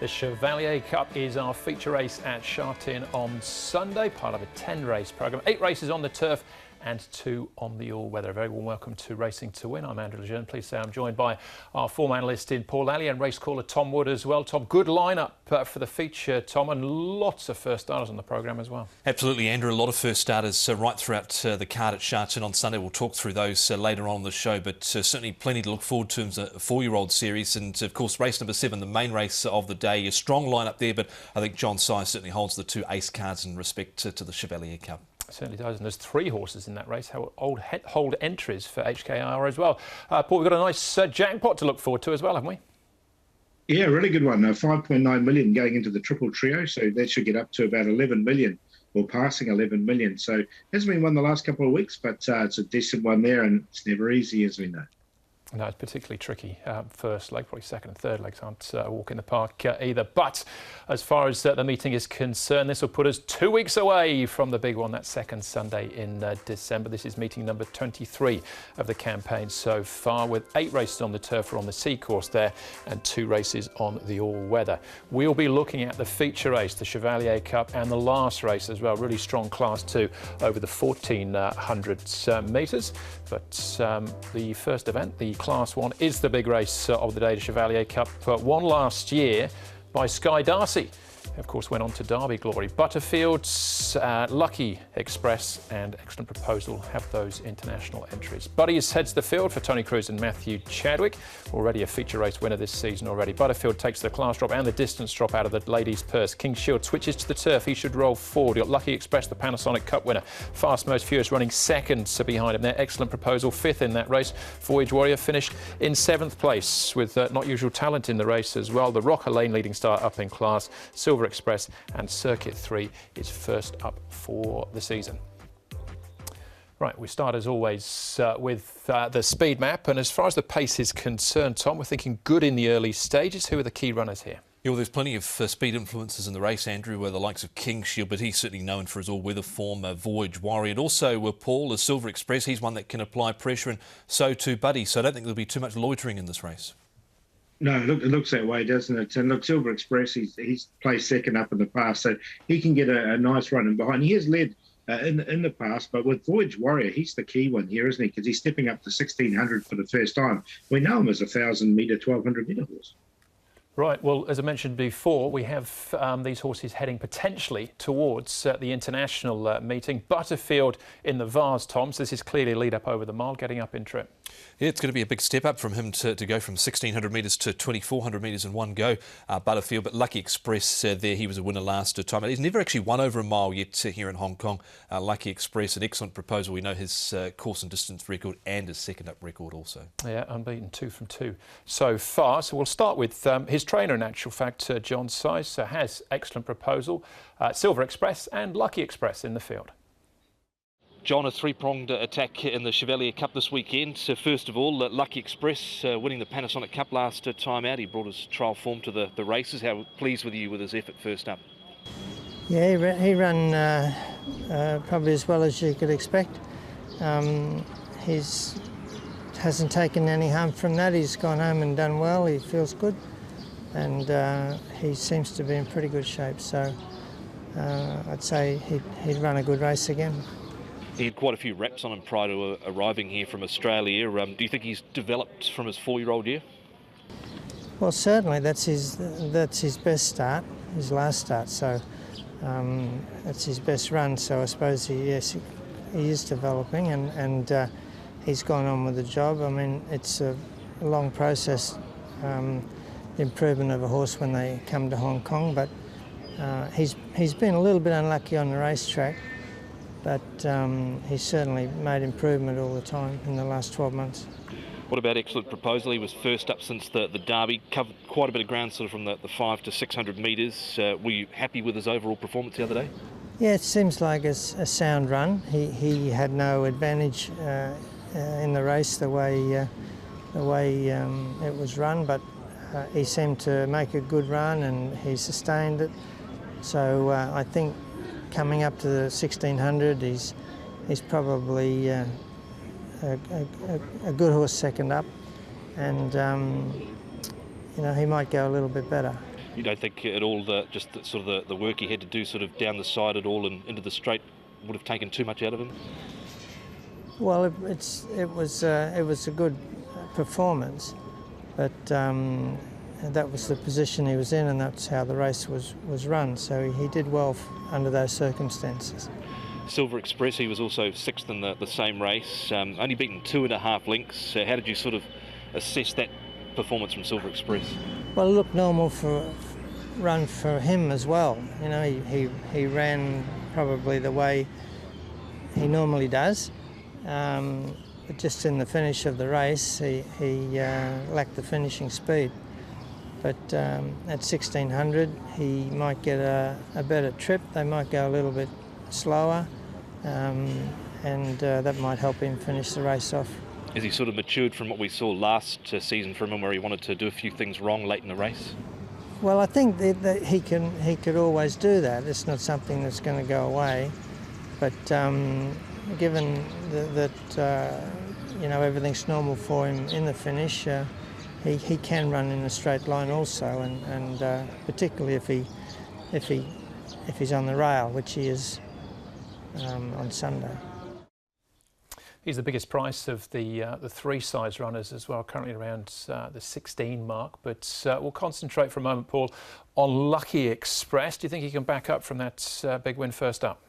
The Chevalier Cup is our feature race at Sha Tin on Sunday, part of a 10-race programme. 8 races on the turf and 2 on the all-weather. A very warm welcome to Racing to Win. I'm Andrew Lejeune. Please say I'm joined by our form analyst in Paul Alley and race caller Tom Wood as well. Tom, good lineup for the feature, Tom, and lots of first starters on the programme as well. Absolutely, Andrew. A lot of first starters right throughout the card at Sha Tin on Sunday. We'll talk through those later on in the show, but certainly plenty to look forward to in a 4-year-old series. And of course, race number 7, the main race of the day. A strong lineup there, but I think John Size certainly holds the 2 ace cards in respect to the Chevalier Cup. Certainly does, and there's 3 horses in that race. How hold entries for HKR as well. Paul, we've got a nice jackpot to look forward to as well, haven't we? Yeah, really good one. 5.9 million going into the triple trio, so that should get up to about 11 million, or passing 11 million. So it hasn't been won the last couple of weeks, but it's a decent one there, and it's never easy, as we know. No, it's particularly tricky. First leg, probably second and third legs aren't a walk in the park either. But as far as the meeting is concerned, this will put us 2 weeks away from the big one, that second Sunday in December. This is meeting number 23 of the campaign so far, with 8 races on the turf or on the sea course there and 2 races on the all-weather. We'll be looking at the feature race, the Chevalier Cup, and the last race as well. Really strong class 2 over the 1400 metres. But the first event, the Class 1, is the big race of the day, the Chevalier Cup, won last year by Sky Darcy. Of course, went on to Derby glory. Butterfield's Lucky Express and Excellent Proposal have those international entries. Buddies heads the field for Tony Cruz and Matthew Chadwick, already a feature race winner this season already. Butterfield takes the class drop and the distance drop out of the ladies' purse. King Shield switches to the turf. He should roll forward. You've got Lucky Express, the Panasonic Cup winner. Fast Most Furious running second behind him there. Excellent Proposal 5th in that race. Voyage Warrior finished in 7th place with Not Usual Talent in the race as well. The Rocker Lane leading star up in class. Silver Express and Circuit 3 is first up for the season. Right, we start as always with the speed map, and as far as the pace is concerned, Tom, we're thinking good in the early stages. Who are the key runners here? Yeah, well, there's plenty of speed influences in the race, Andrew, where the likes of King Shield, but he's certainly known for his all-weather form, Voyage Warrior, and also Paul, the Silver Express. He's one that can apply pressure, and so too Buddy. So I don't think there'll be too much loitering in this race. No, it looks that way, doesn't it? And look, Silver Express, he's placed second up in the past, so he can get a nice run in behind. He has led in the past, but with Voyage Warrior, he's the key one here, isn't he? Because he's stepping up to 1600 for the first time. We know him as a 1,000-metre, 1,200-metre horse. Right, well, as I mentioned before, we have these horses heading potentially towards the international meeting. Butterfield in the Vase, Tom, so this is clearly a lead up over the mile, getting up in trip. Yeah, it's going to be a big step up from him to go from 1,600 metres to 2,400 metres in one go, Butterfield. But Lucky Express there, he was a winner last time. He's never actually won over a mile yet here in Hong Kong. Lucky Express, an excellent proposal. We know his course and distance record and his second up record also. Yeah, unbeaten 2 from 2 so far. So we'll start with his trainer, in actual fact, John Size, has Excellent Proposal, Silver Express and Lucky Express in the field. John, a 3-pronged attack in the Chevalier Cup this weekend. So first of all, Lucky Express winning the Panasonic Cup last time out. He brought his trial form to the races. How pleased with you with his effort first up? Yeah, he ran probably as well as you could expect. He's hasn't taken any harm from that. He's gone home and done well. He feels good, and he seems to be in pretty good shape. So I'd say he'd run a good race again. He had quite a few reps on him prior to arriving here from Australia. Do you think he's developed from his 4-year-old year? Well, certainly that's his best start, his last start. So that's his best run. So I suppose he is developing, and he's gone on with the job. I mean, it's a long process, the improvement of a horse when they come to Hong Kong. But he's been a little bit unlucky on the racetrack. But he's certainly made improvement all the time in the last 12 months. What about Excellent Proposal? He was first up since the Derby, covered quite a bit of ground sort of from the 5 to 600 metres. Were you happy with his overall performance the other day? Yeah, it seems like a sound run. He had no advantage in the race the way it was run, but he seemed to make a good run and he sustained it. So I think coming up to the 1600, he's probably a good horse second up, and you know, he might go a little bit better. You don't think at all the work he had to do sort of down the side at all and into the straight would have taken too much out of him? Well, it was a good performance, but that was the position he was in, and that's how the race was run. So he did well under those circumstances. Silver Express, he was also sixth in the same race, only beaten 2.5 lengths. How did you sort of assess that performance from Silver Express? Well, it looked normal run for him as well. You know, he ran probably the way he normally does. But just in the finish of the race, he lacked the finishing speed. But at 1600, he might get a better trip. They might go a little bit slower, and that might help him finish the race off. Has he sort of matured from what we saw last season from him, where he wanted to do a few things wrong late in the race? Well, I think that he could always do that. It's not something that's going to go away. But given that you know, everything's normal for him in the finish, he can run in a straight line also, and particularly if he's on the rail, which he is on Sunday. He's the biggest price of the three size runners as well, currently around the 16 mark. But we'll concentrate for a moment, Paul, on Lucky Express. Do you think he can back up from that big win first up?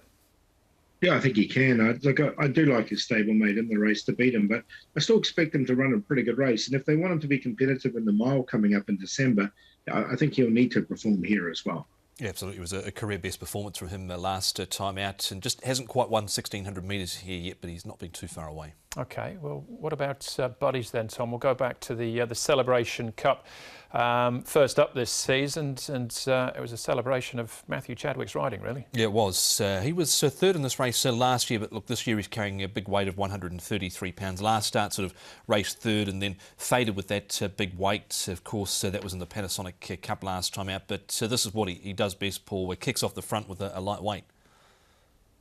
Yeah, I think he can. I do like his stablemate in the race to beat him, but I still expect him to run a pretty good race. And if they want him to be competitive in the mile coming up in December, I think he'll need to perform here as well. Yeah, absolutely. It was a career best performance from him last time out, and just hasn't quite won 1600 metres here yet, but he's not been too far away. OK, well, what about buddies then, Tom? We'll go back to the Celebration Cup first up this season, and it was a celebration of Matthew Chadwick's riding, really. Yeah, it was. He was third in this race last year, but look, this year he's carrying a big weight of 133 pounds. Last start sort of raced third and then faded with that big weight. Of course, that was in the Panasonic Cup last time out, but this is what he does best, Paul, where he kicks off the front with a light weight.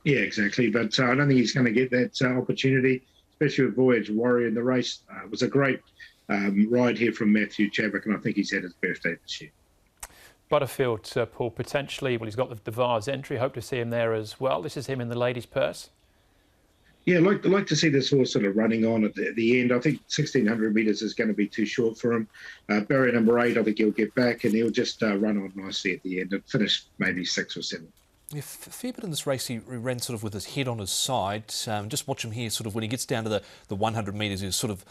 Yeah, exactly, but I don't think he's going to get that opportunity, especially with Voyage Warrior in the race. It was a great ride here from Matthew Chadwick, and I think he's had his birthday this year. Butterfield, Paul, potentially, well, he's got the Vars entry. Hope to see him there as well. This is him in the ladies' purse. Yeah, I'd like to see this horse sort of running on at the end. I think 1600 metres is going to be too short for him. Barrier number 8, I think he'll get back and he'll just run on nicely at the end and finish maybe 6 or 7. Yeah, a fair bit in this race, he ran sort of with his head on his side. Just watch him here, sort of when he gets down to the 100 metres, he's sort of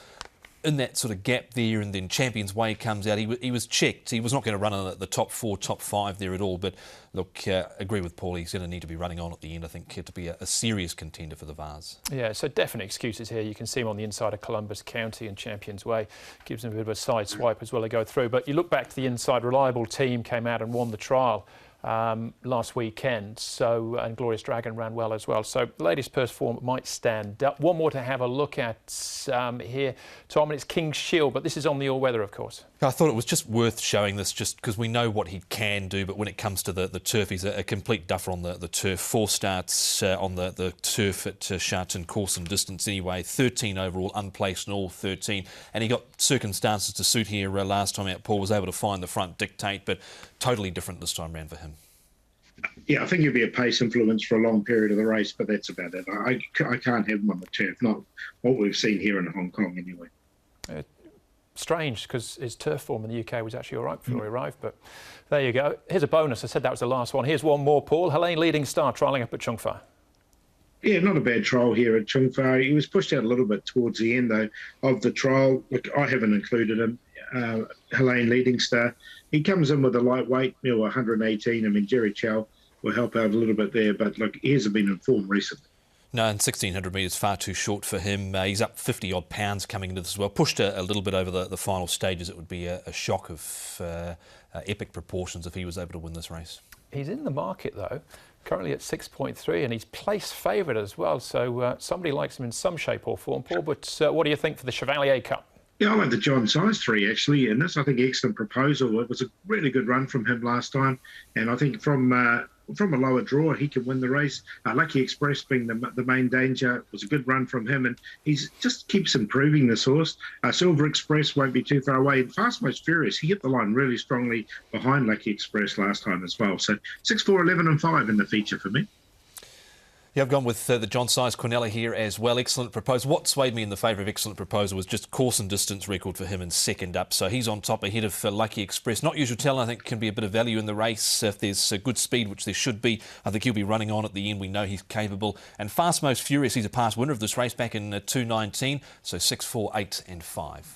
in that sort of gap there, and then Champion's Way comes out. He was checked. He was not going to run in the top 4, top 5 there at all. But look, agree with Paul. He's going to need to be running on at the end, I think, to be a serious contender for the Vars. Yeah, so definite excuses here. You can see him on the inside of Columbus County and Champion's Way. Gives him a bit of a side swipe as well to go through. But you look back to the inside, Reliable Team came out and won the trial last weekend, and Glorious Dragon ran well as well. So the latest purse form might stand up. One more to have a look at here, Tom, and it's King's Shield, but this is on the all-weather, of course. I thought it was just worth showing this just because we know what he can do, but when it comes to the turf, he's a complete duffer on the turf. 4 starts on the turf at Sha Tin, course and distance anyway. 13 overall, unplaced in all 13. And he got circumstances to suit here last time out. Paul was able to find the front dictate, but totally different this time around for him. Yeah, I think he'll be a pace influence for a long period of the race, but that's about it. I can't have him on the turf, not what we've seen here in Hong Kong anyway. Strange, because his turf form in the UK was actually all right before he arrived, but there you go. Here's a bonus. I said that was the last one. Here's one more, Paul. Helene Leading Star, trialling up at Chung Fa. Yeah, not a bad trial here at Chung Fa. He was pushed out a little bit towards the end, though, of the trial. Look, I haven't included him. Helene Leading Star. He comes in with a lightweight, 118. I mean, Jerry Chow will help out a little bit there, but look, he hasn't been in form recently. No, and 1600 metres far too short for him. He's up 50 odd pounds coming into this as well. Pushed a little bit over the final stages. It would be a shock of epic proportions if he was able to win this race. He's in the market though, currently at 6.3, and he's place favourite as well. So somebody likes him in some shape or form, Paul. But what do you think for the Chevalier Cup? Yeah, I like the John Size 3 actually, and this I think excellent proposal. It was a really good run from him last time, and I think from from a lower draw, he can win the race. Lucky Express being the main danger was a good run from him, and he's just keeps improving this horse. Silver Express won't be too far away. And Fast Most Furious, he hit the line really strongly behind Lucky Express last time as well. So 6, 4, 11 and 5 in the feature for me. Yeah, I've gone with the John Size Cornella here as well. Excellent Proposal. What swayed me in the favour of Excellent Proposal was just course and distance record for him in second up. So he's on top ahead of Lucky Express. Not Usual Talent, I think, can be a bit of value in the race. If there's good speed, which there should be, I think he'll be running on at the end. We know he's capable. And Fast Most Furious, he's a past winner of this race back in 2019. So 6, 4, 8 and 5.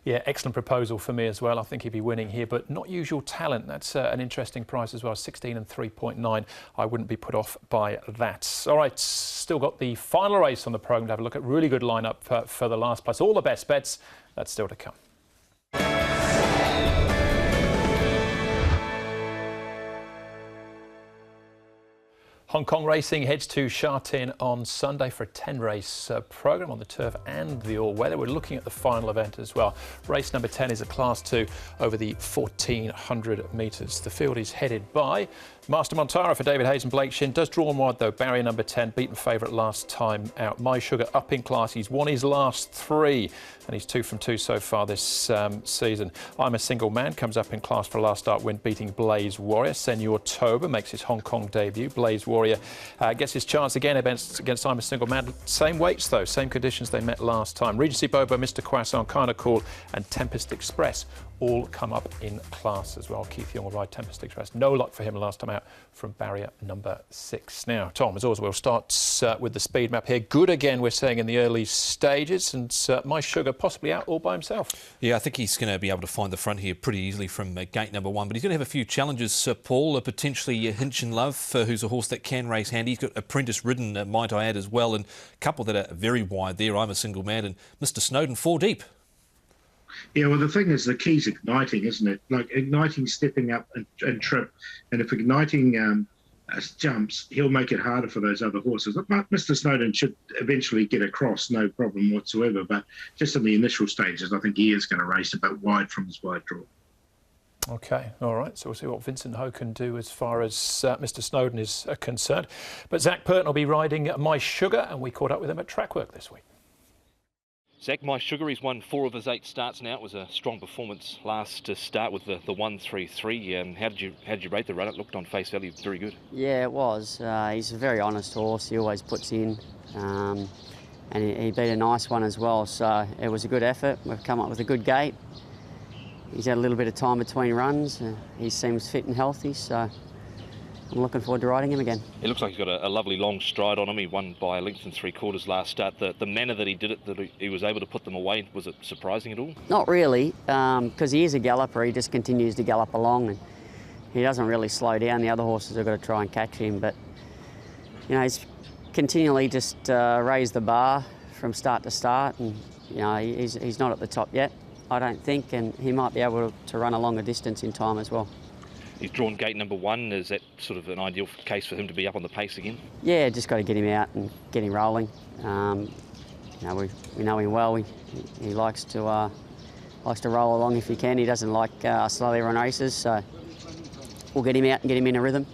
Yeah, Excellent Proposal for me as well. I think he'd be winning here, but Not Usual Talent, that's an interesting price as well, 16 and 3.9. I wouldn't be put off by that. All right, still got the final race on the programme to have a look at. Really good lineup for the last place. All the best bets, that's still to come. Hong Kong racing heads to Sha Tin on Sunday for a 10-race programme on the turf and the all-weather. We're looking at the final event as well. Race number 10 is a Class 2 over the 1,400 metres. The field is headed by Master Montara for David Hayes and Blake Shin. Does draw on wide though. Barrier number 10, beaten favourite last time out. My Sugar up in class. He's won his last 3 and he's 2 from 2 so far this season. I'm a Single Man comes up in class for a last start win, beating Blaze Warrior. Senor Toba makes his Hong Kong debut. Blaze Warrior gets his chance again against I'm a Single Man. Same weights though, same conditions they met last time. Regency Bobo, Mr. Croissant, Kinda Cool and Tempest Express all come up in class as well. Keith Young will ride Tempest Express. No luck for him last time out from barrier number 6. Now, Tom, as always, we'll start with the speed map here. Good again, we're saying, in the early stages, and My Sugar possibly out all by himself. Yeah, I think he's going to be able to find the front here pretty easily from gate number 1, but he's going to have a few challenges. Paul, potentially Hinch and Love, who's a horse that can race handy. He's got apprentice ridden, might I add, as well, and a couple that are very wide there. I'm a Single Man and Mr. Snowden 4 deep. Yeah, well, the thing is, the key's igniting, isn't it? Like igniting, stepping up and trip. And if igniting jumps, he'll make it harder for those other horses. But Mr. Snowden should eventually get across, no problem whatsoever. But just in the initial stages, I think he is going to race a bit wide from his wide draw. OK, all right. So we'll see what Vincent Ho can do as far as Mr. Snowden is concerned. But Zach Purton will be riding My Sugar, and we caught up with him at track work this week. Zach, My Sugar, he's won 4 of his 8 starts now. It was a strong performance last start with the 1-3-3. How did you rate the run? It looked on face value very good. Yeah, it was. He's a very honest horse. He always puts in, and he beat a nice one as well. So it was a good effort. We've come up with a good gate. He's had a little bit of time between runs. He seems fit and healthy, so I'm looking forward to riding him again. It looks like he's got a lovely long stride on him. He won by a length and 3/4 last start. The manner that he did it, that he was able to put them away, was it surprising at all? Not really, because he is a galloper. He just continues to gallop along and he doesn't really slow down. The other horses have got to try and catch him, but you know, he's continually just raised the bar from start to start, and you know, he's not at the top yet, I don't think, and he might be able to run a longer distance in time as well. He's drawn gate number 1. Is that sort of an ideal case for him to be up on the pace again? Yeah, just got to get him out and get him rolling. You know, we know him well. He likes to roll along if he can. He doesn't like slowly run races, so we'll get him out and get him in a rhythm.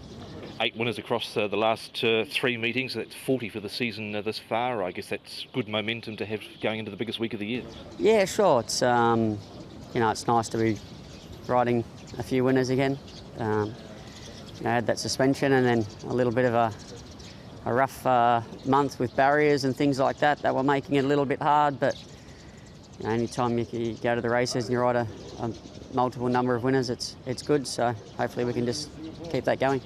8 winners across the last 3 meetings. That's 40 for the season this far. I guess that's good momentum to have going into the biggest week of the year. Yeah, sure. It's you know, it's nice to be riding a few winners again. You know, I had that suspension and then a little bit of a rough month with barriers and things like that were making it a little bit hard, but you know, anytime you go to the races and you ride a multiple number of winners, it's good, so hopefully we can just keep that going.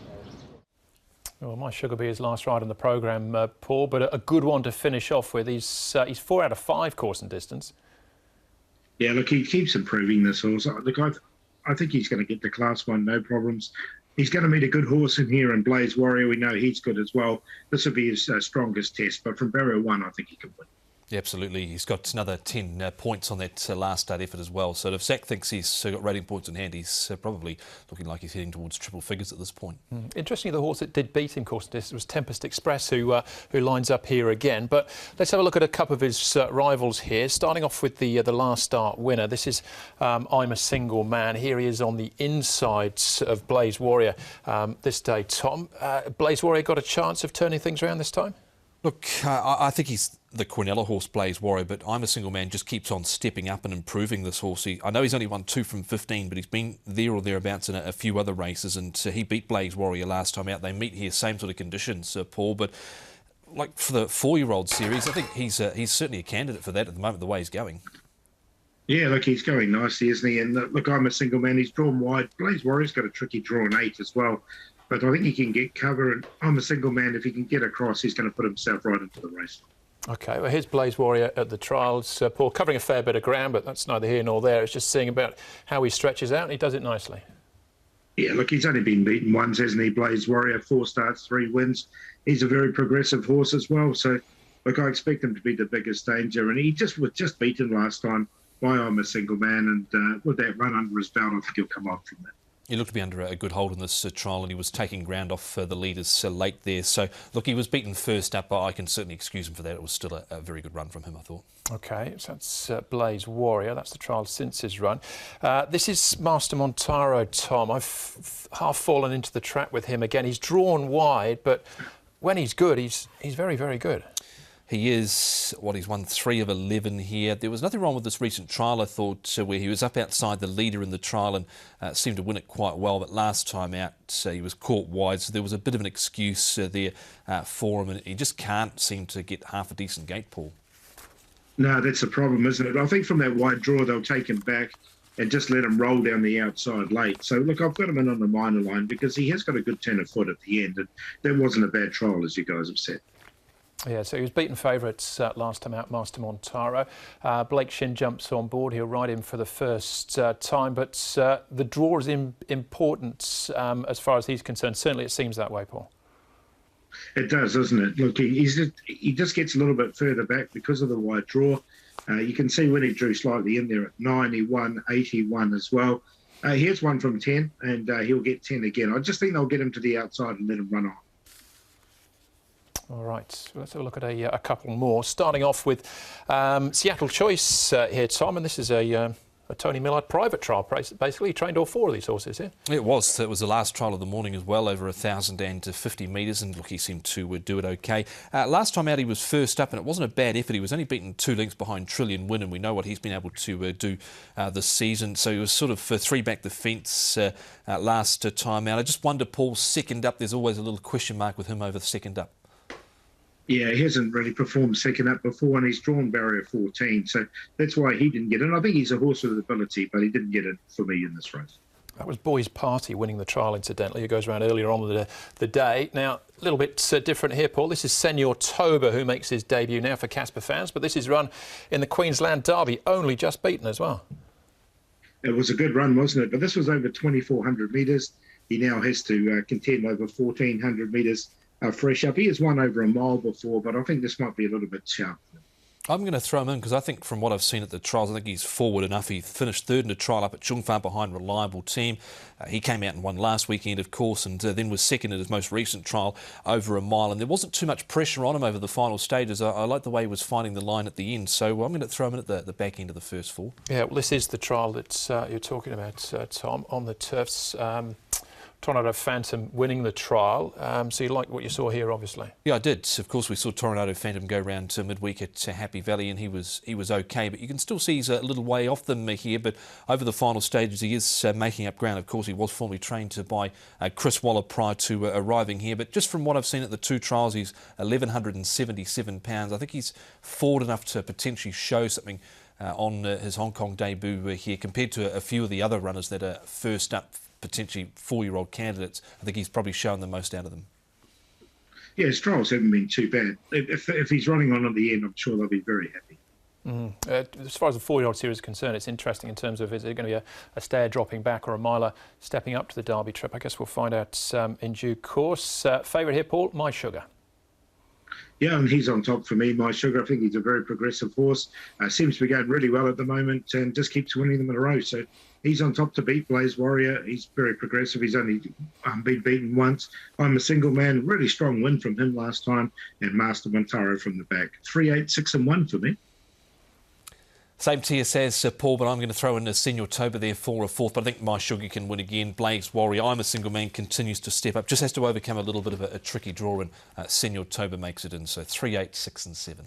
Well, My Sugar be his last ride on the programme, Paul, but a good one to finish off with. He's 4 out of 5 course and distance. Yeah, look, he keeps improving this horse. Look, I think he's going to get to Class 1, no problems. He's going to meet a good horse in here, and Blaze Warrior, we know he's good as well. This will be his strongest test, but from barrier 1, I think he can win. Yeah, absolutely. He's got another 10 points on that last start effort as well. So if Zach thinks he's got rating points in hand, he's probably looking like he's heading towards triple figures at this point. Interestingly, the horse that did beat him, of course, this was Tempest Express, who lines up here again. But let's have a look at a couple of his rivals here. Starting off with the last start winner. This is I'm a Single Man. Here he is on the insides of Blaze Warrior this day. Tom, Blaze Warrior got a chance of turning things around this time? Look, I think he's the Quinella horse, Blaze Warrior, but I'm a Single Man just keeps on stepping up and improving this horse. I know he's only won 2 from 15, but he's been there or thereabouts in a few other races, and he beat Blaze Warrior last time out. They meet here, same sort of conditions, Paul, but like for the 4-year-old series, I think he's certainly a candidate for that at the moment, the way he's going. Yeah, look, he's going nicely, isn't he? And look, I'm a Single Man. He's drawn wide. Blaze Warrior's got a tricky draw in 8 as well. But I think he can get cover, and I'm a Single Man. If he can get across, he's going to put himself right into the race. OK, well, here's Blaze Warrior at the trials. Paul, covering a fair bit of ground, but that's neither here nor there. It's just seeing about how he stretches out, and he does it nicely. Yeah, look, he's only been beaten once, hasn't he, Blaze Warrior? 4 starts, 3 wins. He's a very progressive horse as well. So, look, I expect him to be the biggest danger. And he was just beaten last time by I'm a Single Man. And with that run under his belt, I think he'll come on from that. He looked to be under a good hold in this trial, and he was taking ground off the leaders late there. So, look, he was beaten first up, but I can certainly excuse him for that. It was still a very good run from him, I thought. OK, so that's Blaze Warrior. That's the trial since his run. This is Master Montaro, Tom. I've half fallen into the trap with him again. He's drawn wide, but when he's good, he's very, very good. He is, he's won 3 of 11 here. There was nothing wrong with this recent trial, I thought, where he was up outside the leader in the trial and seemed to win it quite well. But last time out, he was caught wide, so there was a bit of an excuse there for him. And he just can't seem to get half a decent gate, Paul. No, that's the problem, isn't it? I think from that wide draw, they'll take him back and just let him roll down the outside late. So, look, I've got him in on the minor line because he has got a good turn of foot at the end. And that wasn't a bad trial, as you guys have said. Yeah, so he was beaten favourites last time out, Master Montaro. Blake Shin jumps on board. He'll ride him for the first time. But the draw is important as far as he's concerned. Certainly it seems that way, Paul. It does, doesn't it? Look, he just gets a little bit further back because of the wide draw. You can see when he drew slightly in there at 9, he won 81 as well. Here's 1 from 10, and he'll get 10 again. I just think they'll get him to the outside and let him run on. All right, let's have a look at a couple more. Starting off with Seattle Choice here, Tom, and this is a Tony Millard private trial. Basically, he trained all 4 of these horses here. It was the last trial of the morning as well, over 1,050 metres, and look, he seemed to do it OK. Last time out, he was first up, and it wasn't a bad effort. He was only beaten 2 lengths behind Trillion Win, and we know what he's been able to do this season. So he was sort of 3 back the fence last time out. I just wonder, Paul, second up, there's always a little question mark with him over the second up. Yeah, he hasn't really performed second up before, and he's drawn barrier 14, so that's why he didn't get in. I think he's a horse with ability, but he didn't get in for me in this race. That was Boy's Party winning the trial, incidentally. It goes around earlier on the day. Now, a little bit different here, Paul. This is Senor Toba, who makes his debut now for Casper fans, but this is run in the Queensland Derby, only just beaten as well. It was a good run, wasn't it? But this was over 2,400 metres. He now has to contend over 1,400 metres. Fresh up. He has won over a mile before, but I think this might be a little bit sharp. I'm going to throw him in because I think from what I've seen at the trials, I think he's forward enough. He finished 3rd in a trial up at Chungfar behind Reliable Team. He came out and won last weekend, of course, and then was 2nd in his most recent trial over a mile. And there wasn't too much pressure on him over the final stages. I like the way he was finding the line at the end. So I'm going to throw him in at the back end of the first 4. Yeah, well, this is the trial that you're talking about, Tom, on the turfs. Tornado Phantom winning the trial. So you like what you saw here, obviously? Yeah, I did. Of course, we saw Tornado Phantom go round to midweek at Happy Valley, and he was OK. But you can still see he's a little way off them here. But over the final stages, he is making up ground. Of course, he was formerly trained by Chris Waller prior to arriving here. But just from what I've seen at the 2 trials, he's 1,177 pounds. I think he's forward enough to potentially show something on his Hong Kong debut here compared to a few of the other runners that are first up, potentially 4-year-old candidates. I think he's probably shown the most out of them. Yeah, his trials haven't been too bad. If he's running on the end, I'm sure they'll be very happy. As far as the 4-year-old series is concerned, it's interesting in terms of is it going to be a stayer dropping back or a miler stepping up to the Derby trip. I guess we'll find out in due course. Favourite here, Paul, My Sugar. Yeah, and he's on top for me, My Sugar. I think he's a very progressive horse. Seems to be going really well at the moment and just keeps winning them in a row. So he's on top to beat Blaze Warrior. He's very progressive. He's only been beaten once. I'm a Single Man. Really strong win from him last time. And Master Montaro from the back. 3, 8, 6 and 1 for me. Same TS as Paul, but I'm going to throw in a Senor Toba there for a fourth. But I think My Sugar can win again. Blaze Warrior, I'm a Single Man, continues to step up. Just has to overcome a little bit of a tricky draw, and Senor Toba makes it in. So 3, 8, 6 and 7.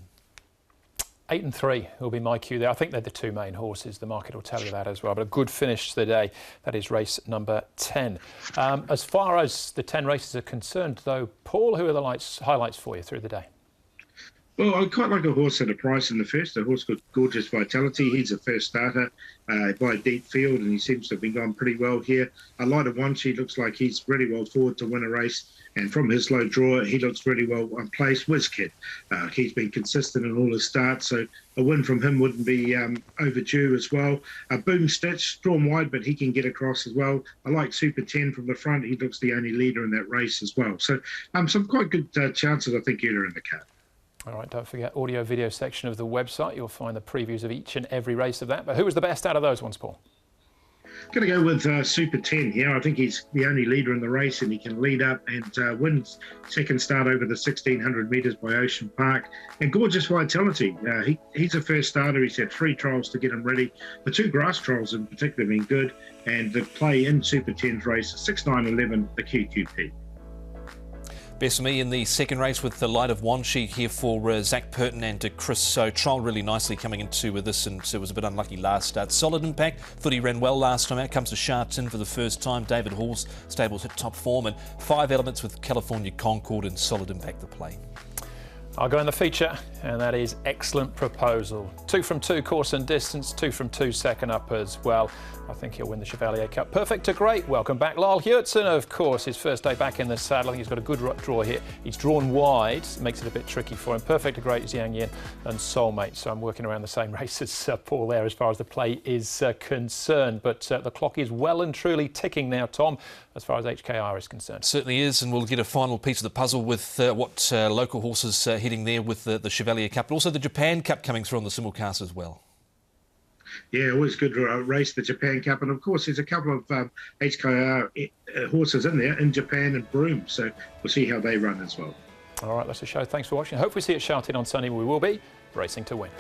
8 and 3 will be my cue there. I think they're the two main horses. The market will tell you that as well. But a good finish to the day. That is race number 10. As far as the 10 races are concerned, though, Paul, who are the highlights for you through the day? Well, I quite like a horse at a price in the first. A horse called Gorgeous Vitality. He's a first starter by a deep field, and he seems to have been going pretty well here. A Light of One, she looks like he's really well forward to win a race. And from his low draw, he looks really well placed. WizKid, he's been consistent in all his starts, so a win from him wouldn't be overdue as well. Boom Stitch, drawn wide, but he can get across as well. I like Super 10 from the front. He looks the only leader in that race as well. So some quite good chances, I think, earlier in the card. All right, don't forget audio video section of the website. You'll find the previews of each and every race of that. But who was the best out of those ones, Paul? Going to go with Super 10 here. I think he's the only leader in the race, and he can lead up and win second start over the 1,600 metres by Ocean Park. And Gorgeous Vitality, he's a first starter. He's had 3 trials to get him ready. The 2 grass trials in particular have been good. And the play in Super 10's race, 6, 9, 11, the QQP. Best for me in the second race with the Light of One sheet here for Zach Purton and Chris. So trialled really nicely coming into this, and it was a bit unlucky last start. Solid Impact, thought he ran well last time out. Comes to Sha Tin for the first time. David Hall's stables hit top form, and 5 elements with California Concord and Solid Impact the play. I'll go in the feature, and that is Excellent Proposal. 2 from 2 course and distance, 2 from 2 second up as well. I think he'll win the Chevalier Cup. Perfect to great. Welcome back, Lyle Hewitson, of course. His first day back in the saddle. I think he's got a good draw here. He's drawn wide, makes it a bit tricky for him. Perfect to great is Yang Yin and Soulmate. So I'm working around the same race as Paul there as far as the play is concerned. But the clock is well and truly ticking now, Tom, as far as HKR is concerned. Certainly is, and we'll get a final piece of the puzzle with what local horses heading there with the Chevalier Cup, but also the Japan Cup coming through on the simulcast as well. Yeah, always good race, the Japan Cup. And, of course, there's a couple of HKR horses in there in Japan and Broome. So we'll see how they run as well. All right, that's the show. Thanks for watching. Hopefully see you at Sha Tin on Sunday. We will be racing to win.